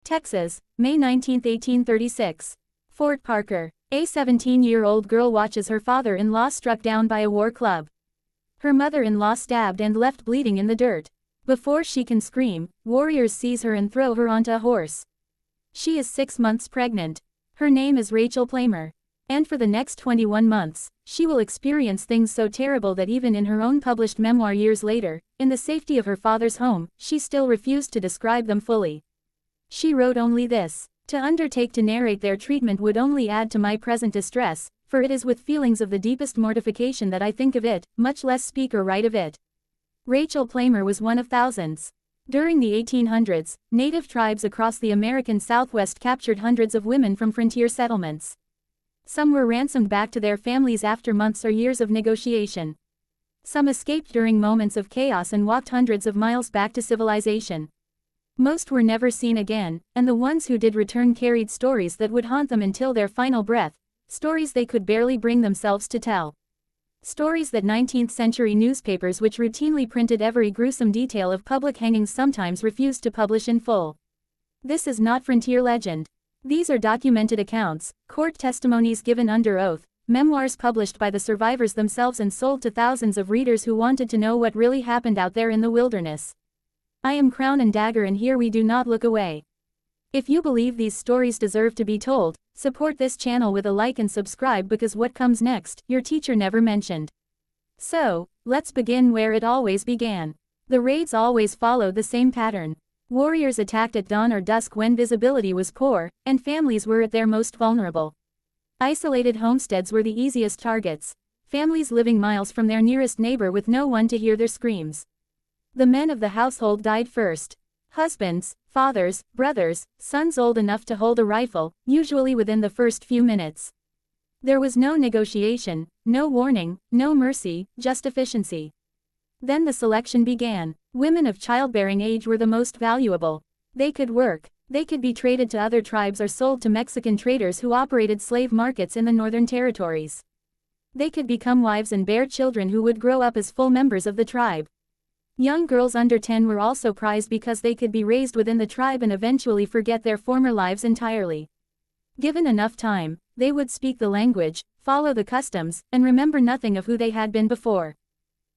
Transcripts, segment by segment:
Texas, May 19, 1836. Fort Parker. A 17-year-old girl watches her father-in-law struck down by a war club. Her mother-in-law stabbed and left bleeding in the dirt. Before she can scream, warriors seize her and throw her onto a horse. She is 6 months pregnant. Her name is Rachel Plamer. And for the next 21 months, she will experience things so terrible that even in her own published memoir years later, in the safety of her father's home, she still refused to describe them fully. She wrote only this: "To undertake to narrate their treatment would only add to my present distress, for it is with feelings of the deepest mortification that I think of it, much less speak or write of it." Rachel Plamer was one of thousands. During the 1800s, native tribes across the American Southwest captured hundreds of women from frontier settlements. Some were ransomed back to their families after months or years of negotiation. Some escaped during moments of chaos and walked hundreds of miles back to civilization. Most were never seen again, and the ones who did return carried stories that would haunt them until their final breath, stories they could barely bring themselves to tell. Stories that 19th-century newspapers which routinely printed every gruesome detail of public hangings sometimes refused to publish in full. This is not frontier legend. These are documented accounts, court testimonies given under oath, memoirs published by the survivors themselves and sold to thousands of readers who wanted to know what really happened out there in the wilderness. I am Crown and Dagger, and here we do not look away. If you believe these stories deserve to be told, support this channel with a like and subscribe, because what comes next, your teacher never mentioned. So, let's begin where it always began. The raids always followed the same pattern. Warriors attacked at dawn or dusk when visibility was poor, and families were at their most vulnerable. Isolated homesteads were the easiest targets, families living miles from their nearest neighbor with no one to hear their screams. The men of the household died first. Husbands, fathers, brothers, sons old enough to hold a rifle, usually within the first few minutes. There was no negotiation, no warning, no mercy, just efficiency. Then the selection began. Women of childbearing age were the most valuable. They could work. They could be traded to other tribes or sold to Mexican traders who operated slave markets in the northern territories. They could become wives and bear children who would grow up as full members of the tribe. Young girls under 10 were also prized because they could be raised within the tribe and eventually forget their former lives entirely. Given enough time, they would speak the language, follow the customs, and remember nothing of who they had been before.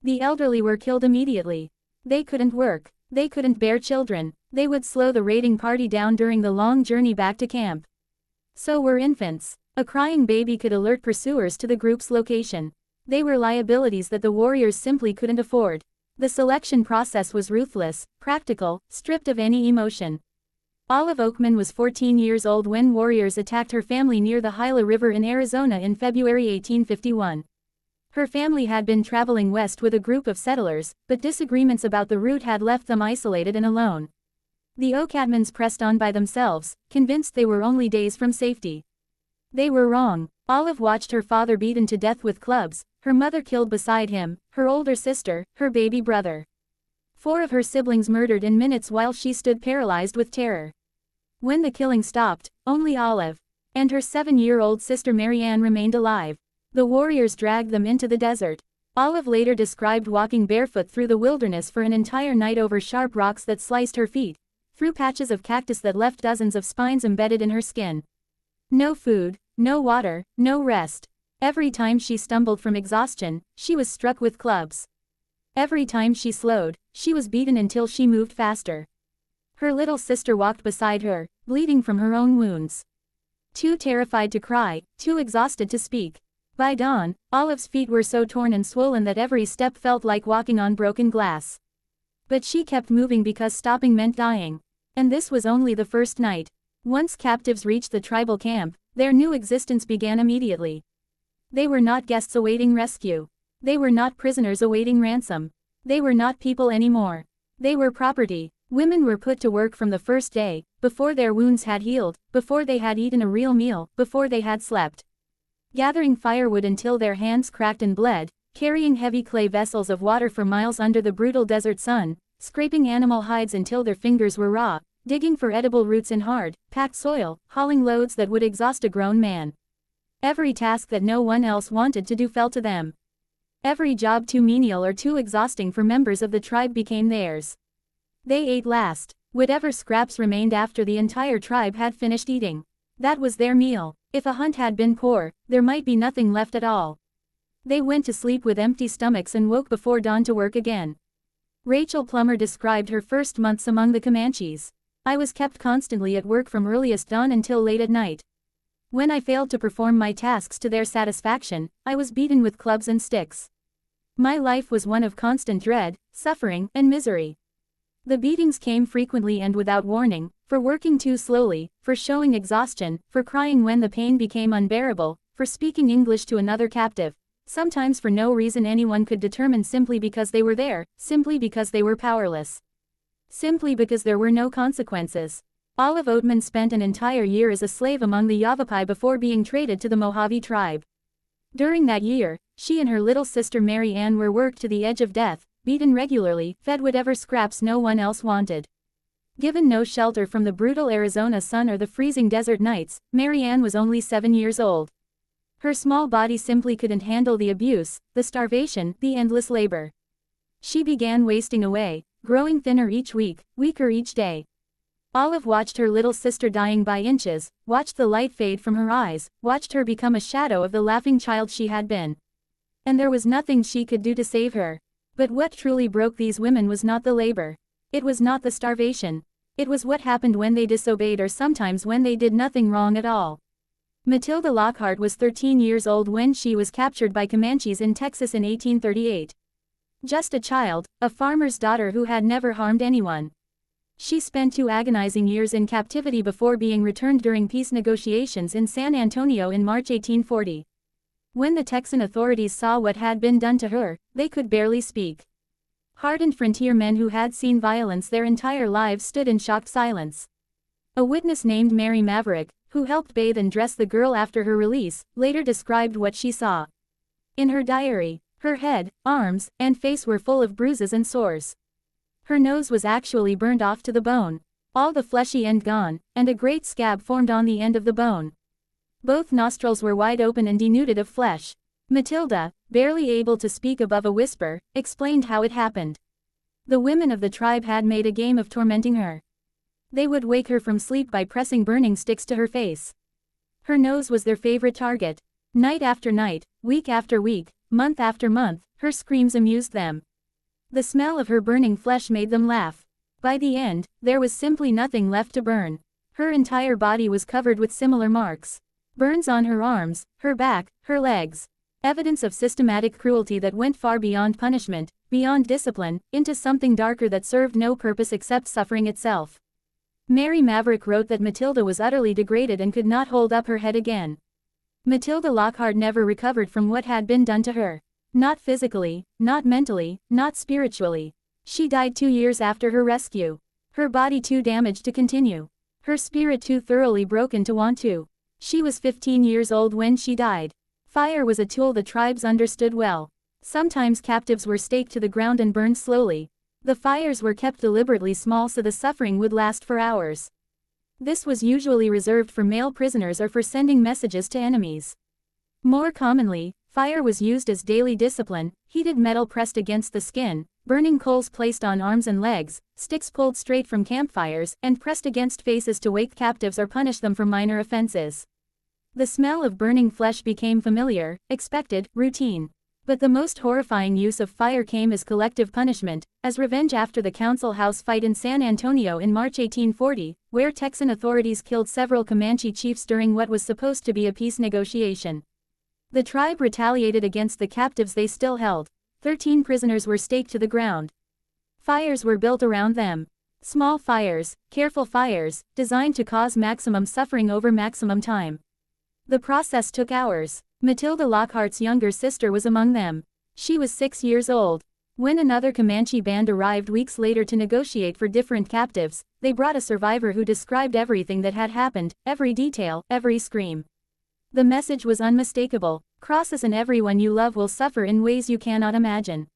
The elderly were killed immediately. They couldn't work. They couldn't bear children. They would slow the raiding party down during the long journey back to camp. So were infants. A crying baby could alert pursuers to the group's location. They were liabilities that the warriors simply couldn't afford. The selection process was ruthless, practical, stripped of any emotion. Olive Oatman was 14 years old when warriors attacked her family near the Gila River in Arizona in February 1851. Her family had been traveling west with a group of settlers, but disagreements about the route had left them isolated and alone. The Oatmans pressed on by themselves, convinced they were only days from safety. They were wrong. Olive watched her father beaten to death with clubs, her mother killed beside him, her older sister, her baby brother. 4 of her siblings murdered in minutes while she stood paralyzed with terror. When the killing stopped, only Olive and her 7-year-old sister Mary Ann remained alive. The warriors dragged them into the desert. Olive later described walking barefoot through the wilderness for an entire night over sharp rocks that sliced her feet, through patches of cactus that left dozens of spines embedded in her skin. No food, no water, no rest. Every time she stumbled from exhaustion, she was struck with clubs. Every time she slowed, she was beaten until she moved faster. Her little sister walked beside her, bleeding from her own wounds. Too terrified to cry, too exhausted to speak. By dawn, Olive's feet were so torn and swollen that every step felt like walking on broken glass. But she kept moving because stopping meant dying. And this was only the first night. Once captives reached the tribal camp, their new existence began immediately. They were not guests awaiting rescue. They were not prisoners awaiting ransom. They were not people anymore. They were property. Women were put to work from the first day, before their wounds had healed, before they had eaten a real meal, before they had slept. Gathering firewood until their hands cracked and bled, carrying heavy clay vessels of water for miles under the brutal desert sun, scraping animal hides until their fingers were raw, digging for edible roots in hard, packed soil, hauling loads that would exhaust a grown man. Every task that no one else wanted to do fell to them. Every job too menial or too exhausting for members of the tribe became theirs. They ate last. Whatever scraps remained after the entire tribe had finished eating. That was their meal. If a hunt had been poor, there might be nothing left at all. They went to sleep with empty stomachs and woke before dawn to work again. Rachel Plummer described her first months among the Comanches. I was kept constantly at work from earliest dawn until late at night. When I failed to perform my tasks to their satisfaction, I was beaten with clubs and sticks. My life was one of constant dread, suffering, and misery. The beatings came frequently and without warning, for working too slowly, for showing exhaustion, for crying when the pain became unbearable, for speaking English to another captive, sometimes for no reason anyone could determine, simply because they were there, simply because they were powerless. Simply because there were no consequences. Olive Oatman spent an entire year as a slave among the Yavapai before being traded to the Mojave tribe. During that year, she and her little sister Mary Ann were worked to the edge of death, beaten regularly, fed whatever scraps no one else wanted. Given no shelter from the brutal Arizona sun or the freezing desert nights, Mary Ann was only 7 years old. Her small body simply couldn't handle the abuse, the starvation, the endless labor. She began wasting away, growing thinner each week, weaker each day. Olive watched her little sister dying by inches, watched the light fade from her eyes, watched her become a shadow of the laughing child she had been. And there was nothing she could do to save her. But what truly broke these women was not the labor. It was not the starvation. It was what happened when they disobeyed, or sometimes when they did nothing wrong at all. Matilda Lockhart was 13 years old when she was captured by Comanches in Texas in 1838. Just a child, a farmer's daughter who had never harmed anyone. She spent 2 agonizing years in captivity before being returned during peace negotiations in San Antonio in March 1840. When the Texan authorities saw what had been done to her, they could barely speak. Hardened frontiermen who had seen violence their entire lives stood in shocked silence. A witness named Mary Maverick, who helped bathe and dress the girl after her release, later described what she saw. In her diary, her head, arms, and face were full of bruises and sores. Her nose was actually burned off to the bone, all the fleshy end gone, and a great scab formed on the end of the bone. Both nostrils were wide open and denuded of flesh. Matilda, barely able to speak above a whisper, explained how it happened. The women of the tribe had made a game of tormenting her. They would wake her from sleep by pressing burning sticks to her face. Her nose was their favorite target. Night after night, week after week, month after month, her screams amused them. The smell of her burning flesh made them laugh. By the end, there was simply nothing left to burn. Her entire body was covered with similar marks. Burns on her arms, her back, her legs. Evidence of systematic cruelty that went far beyond punishment, beyond discipline, into something darker that served no purpose except suffering itself. Mary Maverick wrote that Matilda was utterly degraded and could not hold up her head again. Matilda Lockhart never recovered from what had been done to her. Not physically, not mentally, not spiritually. She died 2 years after her rescue. Her body too damaged to continue. Her spirit too thoroughly broken to want to. She was 15 years old when she died. Fire was a tool the tribes understood well. Sometimes captives were staked to the ground and burned slowly. The fires were kept deliberately small so the suffering would last for hours. This was usually reserved for male prisoners or for sending messages to enemies. More commonly, fire was used as daily discipline, heated metal pressed against the skin, burning coals placed on arms and legs, sticks pulled straight from campfires, and pressed against faces to wake captives or punish them for minor offenses. The smell of burning flesh became familiar, expected, routine. But the most horrifying use of fire came as collective punishment, as revenge after the Council House fight in San Antonio in March 1840, where Texan authorities killed several Comanche chiefs during what was supposed to be a peace negotiation. The tribe retaliated against the captives they still held. 13 prisoners were staked to the ground. Fires were built around them. Small fires, careful fires, designed to cause maximum suffering over maximum time. The process took hours. Matilda Lockhart's younger sister was among them. She was 6 years old. When another Comanche band arrived weeks later to negotiate for different captives, they brought a survivor who described everything that had happened, every detail, every scream. The message was unmistakable. Crosses and everyone you love will suffer in ways you cannot imagine.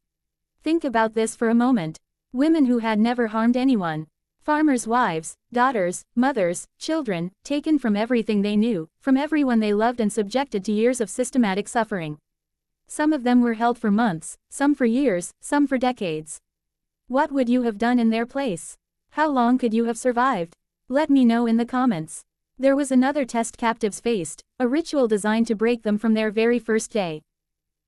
Think about this for a moment. Women who had never harmed anyone. Farmers' wives, daughters, mothers, children, taken from everything they knew, from everyone they loved and subjected to years of systematic suffering. Some of them were held for months, some for years, some for decades. What would you have done in their place? How long could you have survived? Let me know in the comments. There was another test captives faced, a ritual designed to break them from their very first day.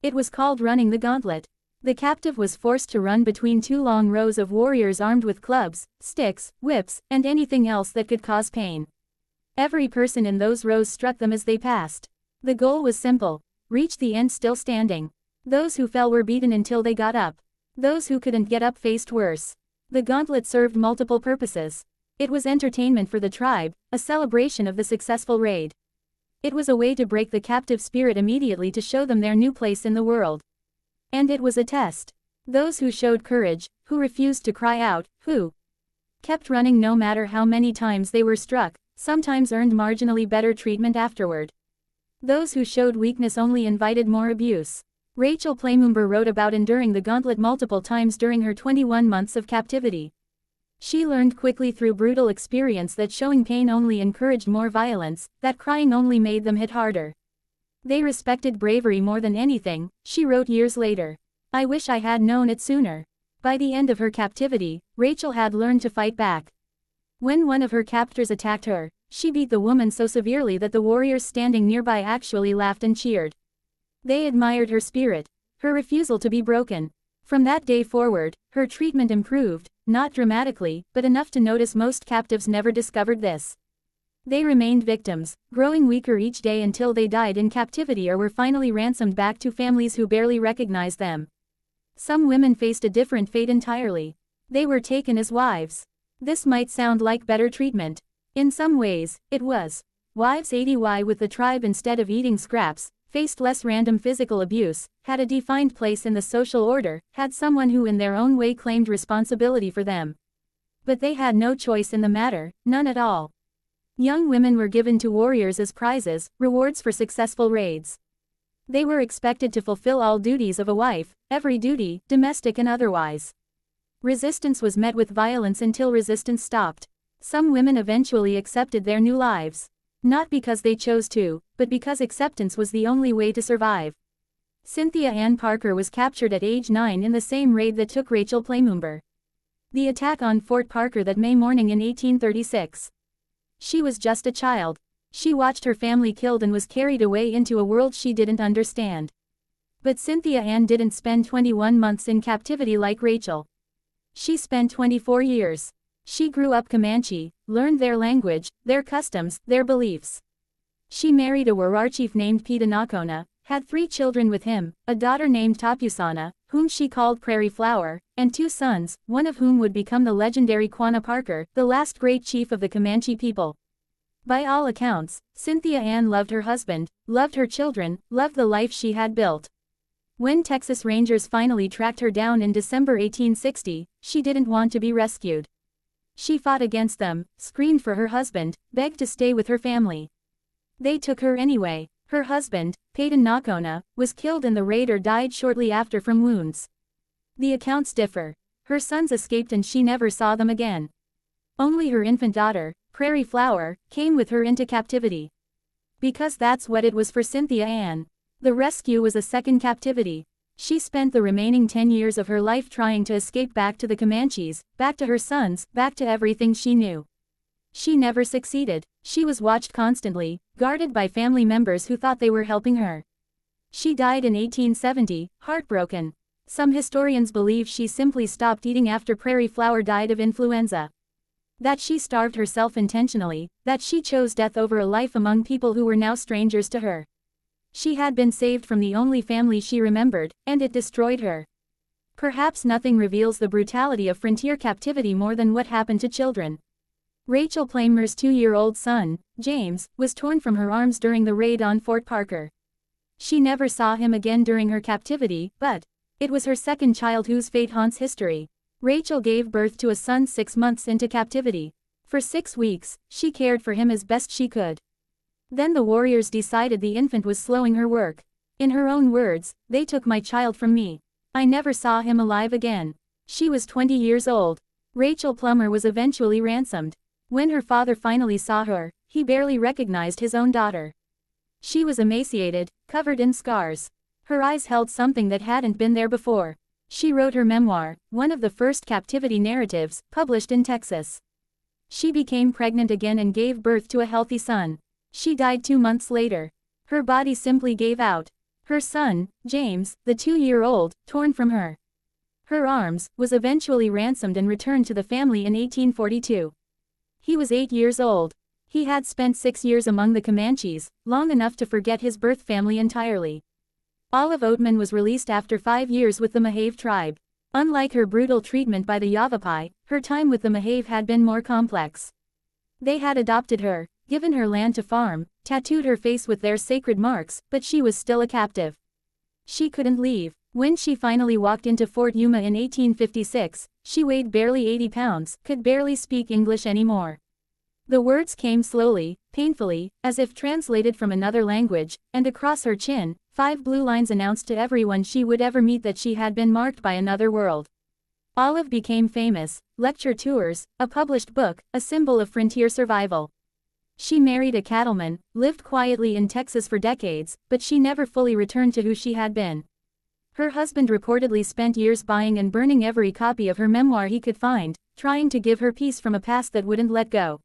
It was called running the gauntlet. The captive was forced to run between two long rows of warriors armed with clubs, sticks, whips, and anything else that could cause pain. Every person in those rows struck them as they passed. The goal was simple: reach the end still standing. Those who fell were beaten until they got up. Those who couldn't get up faced worse. The gauntlet served multiple purposes. It was entertainment for the tribe, a celebration of the successful raid. It was a way to break the captive spirit immediately to show them their new place in the world. And it was a test. Those who showed courage, who refused to cry out, who kept running no matter how many times they were struck, sometimes earned marginally better treatment afterward. Those who showed weakness only invited more abuse. Rachel Playmumber wrote about enduring the gauntlet multiple times during her 21 months of captivity. She learned quickly through brutal experience that showing pain only encouraged more violence, that crying only made them hit harder. They respected bravery more than anything, she wrote years later. I wish I had known it sooner. By the end of her captivity, Rachel had learned to fight back. When one of her captors attacked her, she beat the woman so severely that the warriors standing nearby actually laughed and cheered. They admired her spirit, her refusal to be broken. From that day forward, her treatment improved, not dramatically, but enough to notice most captives never discovered this. They remained victims, growing weaker each day until they died in captivity or were finally ransomed back to families who barely recognized them. Some women faced a different fate entirely. They were taken as wives. This might sound like better treatment. In some ways, it was. Wives 80Y with the tribe instead of eating scraps, faced less random physical abuse, had a defined place in the social order, had someone who in their own way claimed responsibility for them. But they had no choice in the matter, none at all. Young women were given to warriors as prizes, rewards for successful raids. They were expected to fulfill all duties of a wife, every duty, domestic and otherwise. Resistance was met with violence until resistance stopped. Some women eventually accepted their new lives. Not because they chose to, but because acceptance was the only way to survive. Cynthia Ann Parker was captured at age 9 in the same raid that took Rachel Playmumber. The attack on Fort Parker that May morning in 1836. She was just a child. She watched her family killed and was carried away into a world she didn't understand. But Cynthia Ann didn't spend 21 months in captivity like Rachel. She spent 24 years. She grew up Comanche, learned their language, their customs, their beliefs. She married a warrior chief named Pitanacona, had 3 children with him, a daughter named Tapusana, whom she called Prairie Flower, and 2 sons, one of whom would become the legendary Quanah Parker, the last great chief of the Comanche people. By all accounts, Cynthia Ann loved her husband, loved her children, loved the life she had built. When Texas Rangers finally tracked her down in December 1860, she didn't want to be rescued. She fought against them, screamed for her husband, begged to stay with her family. They took her anyway. Her husband, Peyton Nakona, was killed in the raid or died shortly after from wounds. The accounts differ. Her sons escaped and she never saw them again. Only her infant daughter, Prairie Flower, came with her into captivity. Because that's what it was for Cynthia Ann. The rescue was a second captivity. She spent the remaining 10 years of her life trying to escape back to the Comanches, back to her sons, back to everything she knew. She never succeeded. She was watched constantly, guarded by family members who thought they were helping her. She died in 1870, heartbroken. Some historians believe she simply stopped eating after Prairie Flower died of influenza. That she starved herself intentionally, that she chose death over a life among people who were now strangers to her. She had been saved from the only family she remembered, and it destroyed her. Perhaps nothing reveals the brutality of frontier captivity more than what happened to children. Rachel Playmumber's 2-year-old son, James, was torn from her arms during the raid on Fort Parker. She never saw him again during her captivity, but it was her second child whose fate haunts history. Rachel gave birth to a son 6 months into captivity. For 6 weeks, she cared for him as best she could. Then the warriors decided the infant was slowing her work. In her own words, "They took my child from me. I never saw him alive again." She was 20 years old. Rachel Plummer was eventually ransomed. When her father finally saw her, he barely recognized his own daughter. She was emaciated, covered in scars. Her eyes held something that hadn't been there before. She wrote her memoir, one of the first captivity narratives, published in Texas. She became pregnant again and gave birth to a healthy son. She died 2 months later. Her body simply gave out. Her son, James, the 2-year-old, torn from her. Her arms, was eventually ransomed and returned to the family in 1842. He was 8 years old. He had spent 6 years among the Comanches, long enough to forget his birth family entirely. Olive Oatman was released after 5 years with the Mahave tribe. Unlike her brutal treatment by the Yavapai, her time with the Mahave had been more complex. They had adopted her, given her land to farm, tattooed her face with their sacred marks, but she was still a captive. She couldn't leave. When she finally walked into Fort Yuma in 1856, she weighed barely 80 pounds, could barely speak English anymore. The words came slowly, painfully, as if translated from another language, and across her chin, 5 blue lines announced to everyone she would ever meet that she had been marked by another world. Olive became famous, lecture tours, a published book, a symbol of frontier survival. She married a cattleman, lived quietly in Texas for decades, but she never fully returned to who she had been. Her husband reportedly spent years buying and burning every copy of her memoir he could find, trying to give her peace from a past that wouldn't let go.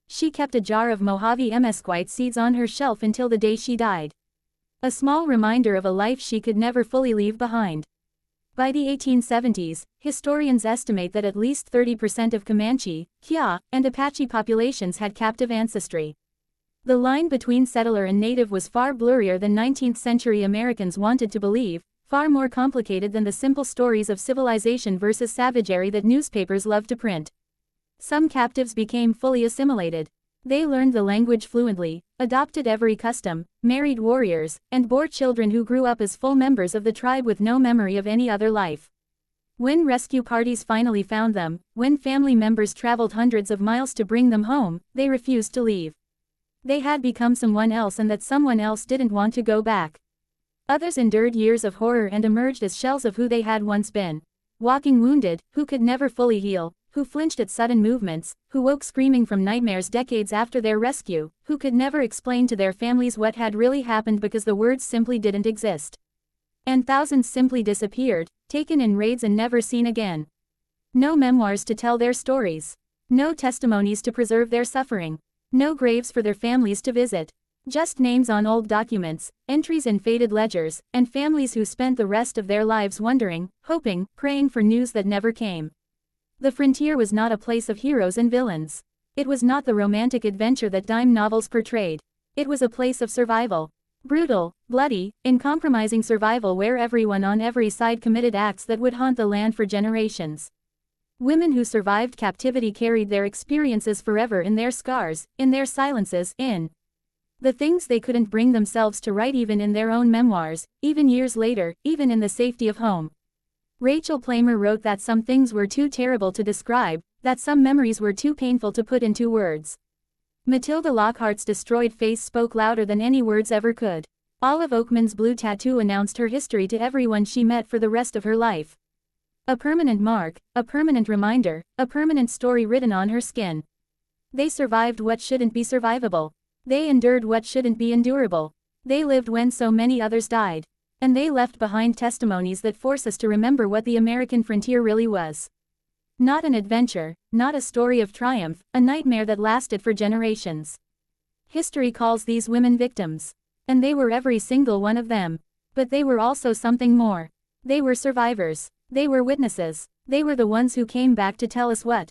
She kept a jar of Mojave mesquite seeds on her shelf until the day she died. A small reminder of a life she could never fully leave behind. By the 1870s, historians estimate that at least 30% of Comanche, Kiowa, and Apache populations had captive ancestry. The line between settler and native was far blurrier than 19th-century Americans wanted to believe, far more complicated than the simple stories of civilization versus savagery that newspapers loved to print. Some captives became fully assimilated. They learned the language fluently, adopted every custom, married warriors, and bore children who grew up as full members of the tribe with no memory of any other life. When rescue parties finally found them, when family members traveled hundreds of miles to bring them home, they refused to leave. They had become someone else and that someone else didn't want to go back. Others endured years of horror and emerged as shells of who they had once been. Walking wounded, who could never fully heal, who flinched at sudden movements, who woke screaming from nightmares decades after their rescue, who could never explain to their families what had really happened because the words simply didn't exist. And thousands simply disappeared, taken in raids and never seen again. No memoirs to tell their stories. No testimonies to preserve their suffering. No graves for their families to visit. Just names on old documents, entries in faded ledgers, and families who spent the rest of their lives wondering, hoping, praying for news that never came. The frontier was not a place of heroes and villains. It was not the romantic adventure that dime novels portrayed. It was a place of survival. Brutal, bloody, uncompromising survival where everyone on every side committed acts that would haunt the land for generations. Women who survived captivity carried their experiences forever in their scars, in their silences, in the things they couldn't bring themselves to write even in their own memoirs, even years later, even in the safety of home. Rachel Plamer wrote that some things were too terrible to describe, that some memories were too painful to put into words. Matilda Lockhart's destroyed face spoke louder than any words ever could. Olive Oatman's blue tattoo announced her history to everyone she met for the rest of her life. A permanent mark, a permanent reminder, a permanent story written on her skin. They survived what shouldn't be survivable. They endured what shouldn't be endurable. They lived when so many others died. And they left behind testimonies that force us to remember what the American frontier really was. Not an adventure, not a story of triumph, a nightmare that lasted for generations. History calls these women victims. And they were every single one of them. But they were also something more. They were survivors. They were witnesses. They were the ones who came back to tell us what